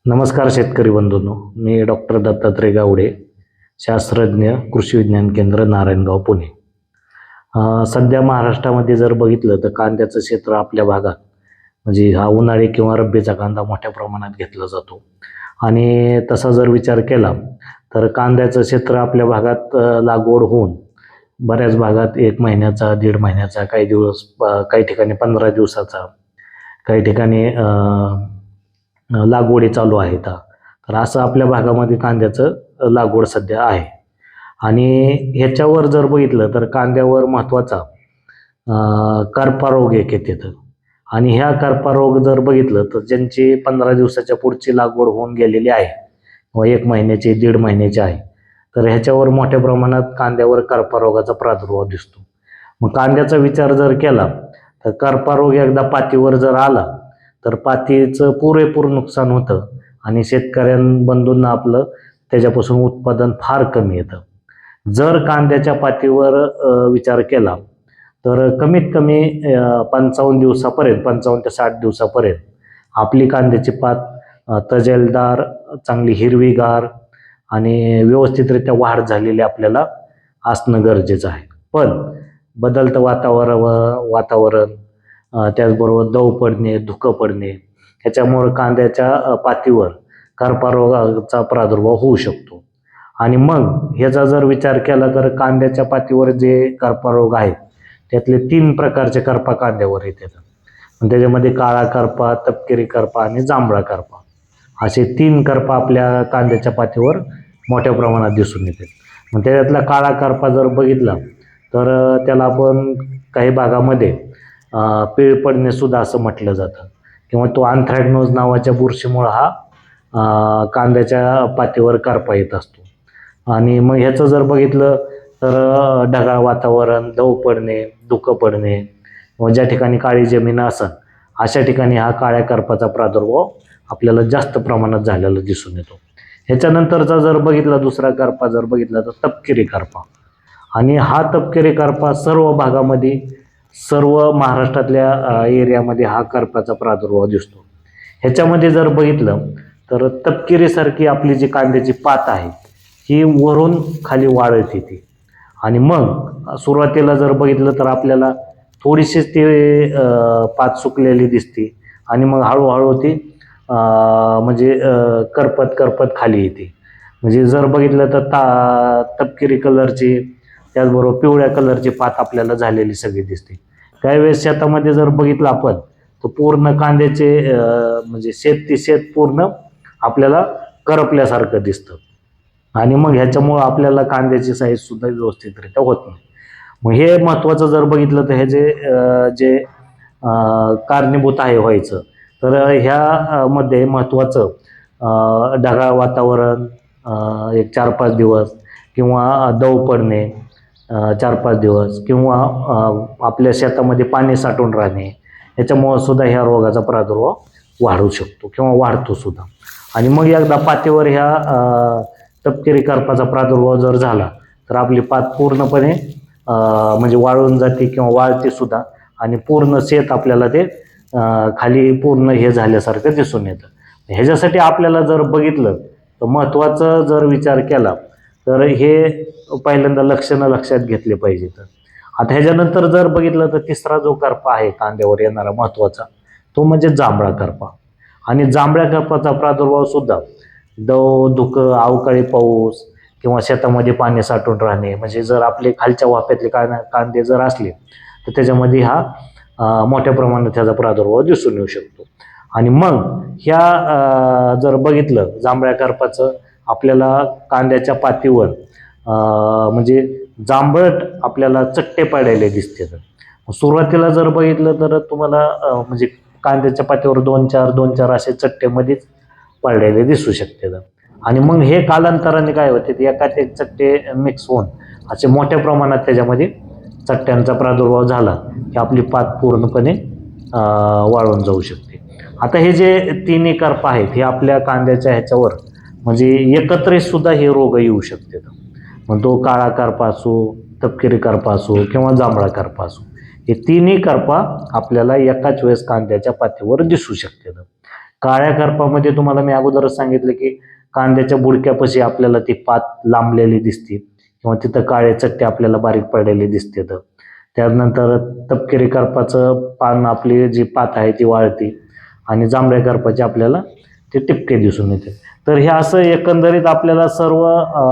नमस्कार शेतकरी बंधूंनो, मी डॉक्टर दत्तात्रय गावडे, शास्त्रज्ञ कृषी विज्ञान केंद्र नारायणगाव पुणे. सध्या महाराष्ट्रामध्ये जर बघितलं तर कांद्याचं क्षेत्र आपल्या भागात म्हणजे हा उन्हाळी किंवा रब्बीचा कांदा मोठ्या प्रमाणात घेतला जातो. आणि तसा जर विचार केला तर कांद्याचं क्षेत्र आपल्या भागात लागवड होऊन बऱ्याच भागात 1 महिन्याचा, 1.5 महिन्याचा, काही दिवस काही ठिकाणी 15 दिवसाचा, काही ठिकाणी लागवडी चालू आहेत. तर असं आपल्या भागामध्ये कांद्याचं लागवड सध्या आहे. आणि ह्याच्यावर जर बघितलं तर कांद्यावर महत्त्वाचा करपा रोग एक येते. आणि ह्या करपा रोग जर बघितलं तर ज्यांची 15 दिवसाच्या पुढची लागवड होऊन गेलेली आहे व 1 महिन्याची, 1.5 महिन्याची आहे, तर ह्याच्यावर मोठ्या प्रमाणात कांद्यावर करपा रोगाचा प्रादुर्भाव दिसतो. मग कांद्याचा विचार जर केला तर करपा रोग एकदा पातीवर जर आला तर पातीचं पुरेपूर नुकसान होतं आणि शेतकऱ्यांबंधूंना आपलं त्याच्यापासून उत्पादन फार कमी येतं. जर कांद्याच्या पातीवर विचार केला तर कमीत कमी 55 दिवसापर्यंत, 55 ते 60 दिवसापर्यंत आपली कांद्याची पात तजेलदार, चांगली हिरवीगार आणि व्यवस्थितरित्या वाढ झालेली आपल्याला असणं गरजेचं आहे. पण बदलतं वातावरण त्याचबरोबर दव पडणे, धुकं पडणे ह्याच्यामुळे कांद्याच्या पातीवर करपा रोगाचा प्रादुर्भाव होऊ शकतो. आणि मग ह्याचा जर विचार केला तर कांद्याच्या पातीवर जे करपा रोग आहेत त्यातले 3 प्रकारचे करपा कांद्यावर येतात. त्याच्यामध्ये काळा करपा, तपकिरी करपा आणि जांभळा करपा असे 3 करपा आपल्या कांद्याच्या पातीवर मोठ्या प्रमाणात दिसून येतात. मग त्याच्यातला काळा करपा जर बघितला तर त्याला आपण काही भागामध्ये पीळ पडणे सुद्धा असं म्हटलं जातं किंवा तो अँथ्रॅकनोज नावाच्या बुरशीमुळे हा कांद्याच्या पातीवर करपा येत असतो. आणि मग ह्याचं जर बघितलं तर ढगाळ वातावरण, दव पडणे, धुकं पडणे व ज्या ठिकाणी काळी जमीन असेल अशा ठिकाणी हा काळ्या करपाचा प्रादुर्भाव आपल्याला जास्त प्रमाणात झालेला दिसून येतो. ह्याच्यानंतरचा जर बघितला दुसरा करपा जर बघितला तर तपकिरी करपा. आणि हा तपकिरी करपा सर्व भागामध्ये, सर्व महाराष्ट्रातल्या एरियामध्ये हा करपाचा प्रादुर्भाव दिसतो. ह्याच्यामध्ये जर बघितलं तर तपकिरीसारखी आपली जी कांद्याची पात आहे ही वरून खाली वाढत येते. आणि मग सुरुवातीला जर बघितलं तर आपल्याला थोडीशीच ती पात सुकलेली दिसते आणि मग हळूहळू ती म्हणजे करपत करपत खाली येते. म्हणजे जर बघितलं तर तपकिरी कलरची, त्याचबरोबर पिवळ्या कलरची पात आपल्याला झालेली सगळी दिसते. काही वेळेस शेतामध्ये जर बघितलं आपण तर पूर्ण कांद्याचे म्हणजे शेत पूर्ण आपल्याला करपल्यासारखं दिसतं. आणि मग ह्याच्यामुळं आपल्याला कांद्याची साईज सुद्धा व्यवस्थितरित्या होत नाही. मग हे महत्त्वाचं जर बघितलं तर हे जे कारणीभूत आहे व्हायचं तर ह्या मध्ये महत्त्वाचं ढगाळ वातावरण, एक 4-5 दिवस किंवा दव पडणे 4-5 दिवस किंवा आपल्या शेतामध्ये पाणी साठून राहणे याच्यामुळं सुद्धा ह्या रोगाचा प्रादुर्भाव वाढू शकतो किंवा वाढतो सुद्धा. आणि मग एकदा पातीवर ह्या तपकिरी करपाचा प्रादुर्भाव जर झाला तर आपली पात पूर्णपणे म्हणजे वाळून जाते किंवा वाळते सुद्धा आणि पूर्ण शेत आपल्याला ते खाली पूर्ण हे झाल्यासारखं दिसून येतं. ह्याच्यासाठी आपल्याला जर बघितलं तर महत्त्वाचं जर विचार केला तर हे पहिल्यांदा लक्षणं लक्षात घेतले पाहिजेत. आता ह्याच्यानंतर जर बघितलं तर तिसरा जो करपा आहे कांद्यावर येणारा महत्त्वाचा तो म्हणजे जांभळा करपा. आणि जांभळ्या करपाचा प्रादुर्भाव सुद्धा दव, धुकं, अवकाळी पाऊस किंवा शेतामध्ये पाणी साठून राहणे म्हणजे जर आपले खालच्या वाफ्यातले कांदे जर असले तर त्याच्यामध्ये हा मोठ्या प्रमाणात त्याचा प्रादुर्भाव दिसून येऊ शकतो. आणि मग ह्या जर बघितलं जांभळ्या करपाचं आपल्याला कांद्याच्या पातीवर म्हणजे जांभळट आपल्याला चट्टे पडायला दिसते. सुरुवातीला जर बघितलं तर तुम्हाला म्हणजे कांद्याच्या पातीवर 2-4 असे चट्टेमध्येच पडलेले दिसू शकते. आणि मग हे कालांतराने काय होते एकात एक चट्टे मिक्स होऊन असे मोठ्या प्रमाणात त्याच्यामध्ये चट्ट्यांचा प्रादुर्भाव झाला की आपली पात पूर्णपणे वाळून जाऊ शकते. आता हे जे 3 करपा आहेत हे आपल्या कांद्याच्या ह्याच्यावर म्हणजे एकत्रित सुद्धा हे रोग येऊ शकतात. मग तो काळा करपा असो, तपकिरी करपा असो किंवा जांभळा करपा असो, हे 3 करपा आपल्याला एकाच वेळेस कांद्याच्या पातीवर दिसू शकतात. काळ्या करपामध्ये तुम्हाला मी अगोदरच सांगितलं की कांद्याच्या बुडक्यापाशी आपल्याला ती पात लांबलेली दिसते किंवा तिथं काळे चट्टे आपल्याला बारीक पडलेले दिसते. त्यानंतर तपकिरी करपाचं पान, आपली जी पात आहे ती वाळती आणि जांभळ्या करपाचे आपल्याला ते टिपके दिसून येते. तर हे असं एकंदरीत आपल्याला सर्व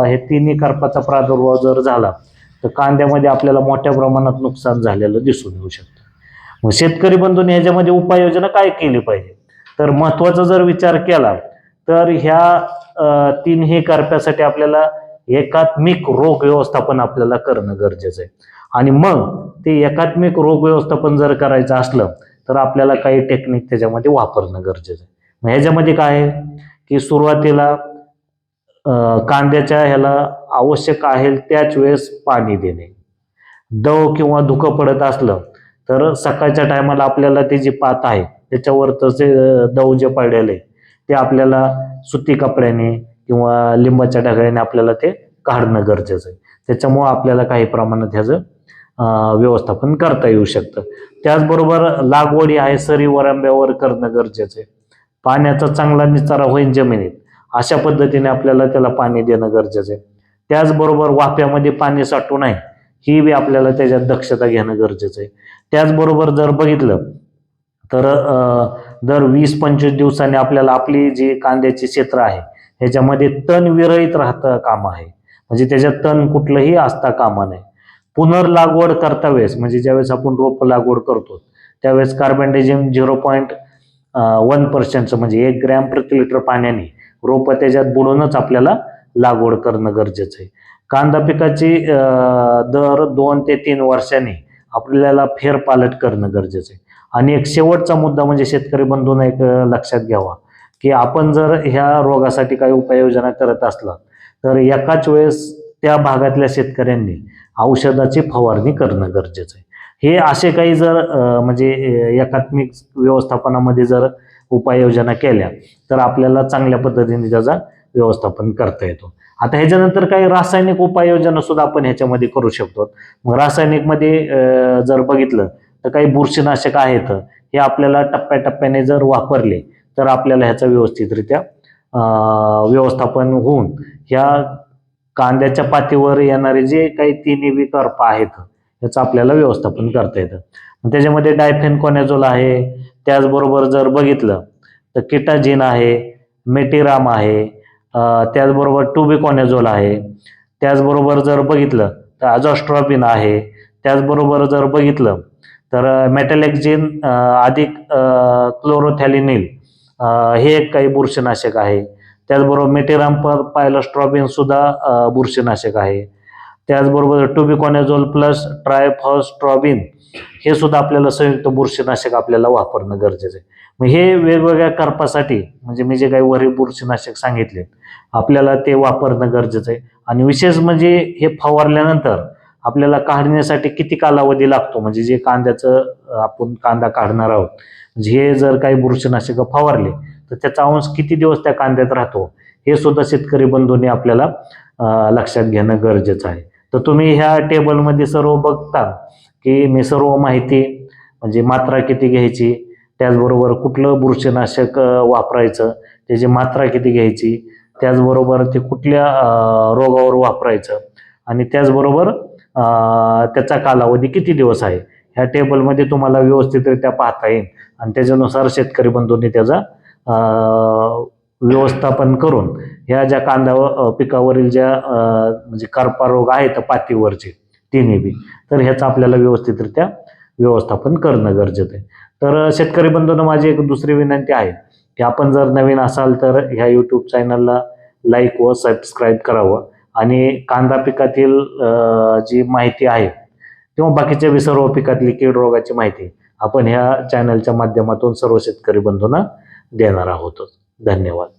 हे तिन्ही करपाचा प्रादुर्भाव जर झाला तर कांद्यामध्ये आपल्याला मोठ्या प्रमाणात नुकसान झालेलं दिसून येऊ शकतं. मग शेतकरी बंधूंनी ह्याच्यामध्ये उपाययोजना काय केली पाहिजे, तर महत्वाचा जर विचार केला तर ह्या तिन्ही करप्यासाठी आपल्याला एकात्मिक रोग व्यवस्थापन आपल्याला करणं गरजेचं आहे. आणि मग ते एकात्मिक रोग व्यवस्थापन जर करायचं असलं तर आपल्याला काही टेक्निक त्याच्यामध्ये वापरणं गरजेचं आहे. मग ह्याच्यामध्ये काय आहे की सुरुवातीला कांद्याच्या ह्याला आवश्यक आहे त्याच वेळेस पाणी देणे. दव किंवा धुकं पडत असलं तर सकाळच्या टायमाला आपल्याला ती जी पात आहे त्याच्यावर तसे दव जे पडलेले आहे ते आपल्याला सुती कपड्याने किंवा लिंबाच्या ढगाने आपल्याला ते काढणं गरजेचं आहे. त्याच्यामुळं आपल्याला काही प्रमाणात ह्याचं व्यवस्थापन करता येऊ शकतं. त्याचबरोबर लागवडी आहे सरी वरांब्यावर करणं गरजेचं आहे. पाण्याचा चांगला निचारा होईल जमिनीत अशा पद्धतीने आपल्याला त्याला पाणी देणं गरजेचं आहे. त्याचबरोबर वाफ्यामध्ये पाणी साठू नये ही बी आपल्याला त्याच्यात दक्षता घेणं गरजेचं आहे. त्याचबरोबर जर बघितलं तर दर 20-25 दिवसांनी आपल्याला आपली जी कांद्याची क्षेत्र आहे ह्याच्यामध्ये तण विरहित राहता कामा आहे, म्हणजे त्याच्यात तण कुठलंही असता कामा नये. पुनर्लागवड करता वेळेस म्हणजे ज्यावेळेस आपण रोप लागवड करतो त्यावेळेस कार्बनडायझिम 0.1% म्हणजे 1 ग्रॅम प्रति लिटर पाण्याने रोप त्याच्यात बुडवूनच आपल्याला लागवड करणं गरजेचं आहे. कांदा पिकाची दर 2 ते 3 वर्षांनी आपल्याला फेरपालट करणं गरजेचं आहे. आणि एक शेवटचा मुद्दा म्हणजे शेतकरी बंधूंना एक लक्षात घ्यावा की आपण जर ह्या रोगासाठी काही उपाययोजना करत असला तर एकाच वेळेस त्या भागातल्या शेतकऱ्यांनी औषधाची फवारणी करणं गरजेचं आहे. हे असे काही जर म्हणजे एकात्मिक व्यवस्थापनामध्ये जर उपाययोजना केल्या तर आपल्याला चांगल्या पद्धतीने त्याचा व्यवस्थापन करता येतो. आता ह्याच्यानंतर काही रासायनिक उपाययोजना सुद्धा आपण ह्याच्यामध्ये करू शकतो. मग रासायनिकमध्ये जर बघितलं तर काही बुरशीनाशक आहेत, हे आपल्याला टप्प्याटप्प्याने जर वापरले तर आपल्याला ह्याचा व्यवस्थितरित्या व्यवस्थापन होऊन ह्या कांद्याच्या पातीवर येणारे जे काही तिन्ही करप आहेत याचं आपल्याला व्यवस्थापन करता येतं. त्याच्यामध्ये डायफेनकोनॅझोल आहे, त्याचबरोबर जर बघितलं तर किटाजिन आहे, मेटिराम आहे, त्याचबरोबर टुबिकोनॅझोल आहे, त्याचबरोबर जर बघितलं तर अझोस्ट्रॉबिन आहे, त्याचबरोबर जर बघितलं तर मेटॅलेक्झिन अधिक क्लोरोथॅलिनिल हे एक काही बुरशीनाशक आहे. त्याचबरोबर मेटिराम पायलोस्ट्रॉबिन सुद्धा बुरशीनाशक आहे. त्याचबरोबर टुबिकोनॅझोल प्लस ट्रायफॉस्ट्रॉबिन हे सुद्धा आपल्याला संयुक्त बुरशीनाशक आपल्याला वापरणं गरजेचं आहे. मग हे वेगवेगळ्या करपासाठी म्हणजे मी जे काही वरील बुरशीनाशक सांगितले आपल्याला ते वापरणं गरजेचं आहे. आणि विशेष म्हणजे हे फवारल्यानंतर आपल्याला काढण्यासाठी किती कालावधी लागतो, म्हणजे जे कांद्याचं आपण कांदा काढणार आहोत म्हणजे हे जर काही बुरशीनाशक फवारले तर त्याचा अंश किती दिवस त्या कांद्यात राहतो हे सुद्धा शेतकरी बंधूंनी आपल्याला लक्षात घेणं गरजेचं आहे. तर तुम्ही ह्या टेबलमध्ये सर्व बघता की मी सर्व माहिती म्हणजे मात्रा किती घ्यायची, त्याचबरोबर कुठलं बुरशीनाशक वापरायचं, त्याची मात्रा किती घ्यायची, त्याचबरोबर ते कुठल्या रोगावर वापरायचं आणि त्याचबरोबर त्याचा कालावधी किती दिवस आहे ह्या टेबलमध्ये तुम्हाला व्यवस्थितरित्या पाहता येईल. आणि त्याच्यानुसार शेतकरी बंधूंनी त्याचा व्यवस्थापन करून ह्या ज्या कांदा पिकावरील ज्या म्हणजे करपा रोग आहेत पातीवरचे तिन्ही बी, तर ह्याचं आपल्याला व्यवस्थितरित्या व्यवस्थापन करणं गरजेचं आहे. तर शेतकरी बंधूंना माझी एक दुसरी विनंती आहे की आपण जर नवीन असाल तर ह्या यूट्यूब चॅनलला लाईक व सबस्क्राईब करावं आणि कांदा पिकातील जी माहिती आहे किंवा बाकीच्या सर्व पिकातली कीड रोगाची माहिती आपण ह्या चॅनलच्या माध्यमातून सर्व शेतकरी बंधूंना देणार आहोत. धन्यवाद.